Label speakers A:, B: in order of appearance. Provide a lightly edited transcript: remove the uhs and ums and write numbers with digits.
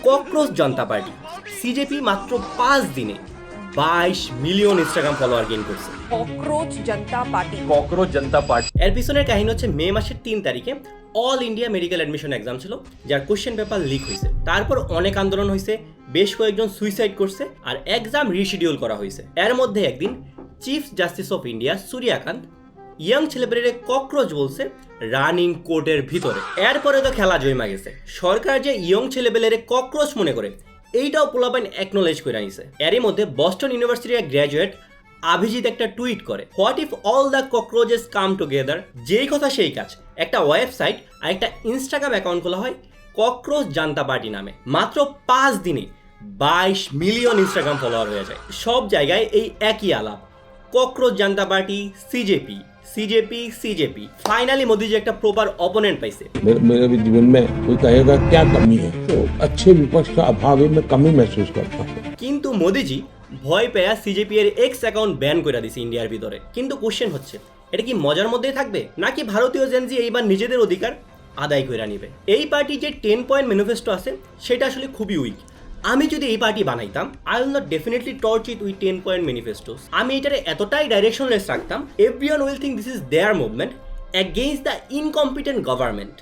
A: Cockroach Janata party CJP মাত্র 5 দিনে 22 million Instagram follower gain করছে।
B: ককরোচ জনতা পার্টি
A: এর পিছনের কাহিনী হচ্ছে মে মাসের 3 তারিখে all India medical admission exam ছিল, যার কোশ্চেন পেপার লিক হয়েছে। তারপর অনেক আন্দোলন হয়েছে, বেশ কয়েকজন সুইসাইড করছে আর এক্সাম রিশিডিউল করা হয়েছে। এর মধ্যে একদিন chief justice of India Suryakant young ছেলেপেলেরে ককরোচ বলছে রানিং কোর্টের ভিতরে। এরপরে তো খেলা জমা গেছে। সরকার যে ইয়ং ছেলেপেলেরে ককরোচ মনে করে এইটাও পোলাপাইন অ্যাকনোলেজ করে নিছে। এরই মধ্যে বস্টন ইউনিভার্সিটির গ্র্যাজুয়েট অভিজিৎ একটা টুইট করে, what if all the cockroaches come together. যেই কথা সেই কাজ, একটা ওয়েবসাইট আর একটা ইনস্টাগ্রাম অ্যাকাউন্ট খোলা হয় ককরোচ জনতা পার্টি নামে। মাত্র 5 দিনে 22 মিলিয়ন ইনস্টাগ্রাম ফলোয়ার হয়ে যায়। সব জায়গায় এই একই আলাপ, cockroach Janata party, CJP CJP CJP. Finally Modiji একটা প্রপার অপোনেন্ট পাইছে।
C: मेरे भी जीवन में कोई कहेगा क्या कमी है, तो अच्छे विपक्ष का अभाव ही मैं कमी महसूस करता हूँ।
A: কিন্তু মোদিজি ভয় পেয়ে সিজেপি এর এক্স অ্যাকাউন্ট ব্যান করে দিছে ইন্ডিয়ার ভিতরে। কিন্তু কোশ্চেন হচ্ছে, এটা কি মজার মধ্যেই থাকবে নাকি ভারতীয় জেনজি এইবার নিজেদের অধিকার আদায় করে নিবে? এই পার্টি যে 10 পয়েন্ট ম্যানিফেস্টো আছে সেটা আসলে খুবই উইক। আমি যদি এই পার্টি বানাইতাম, I will not definitely torch it with 10 point manifestos. আমি এটারে এতটাই ডাইরেকশনলেস রাখতাম, everyone will think this is their movement against the incompetent government.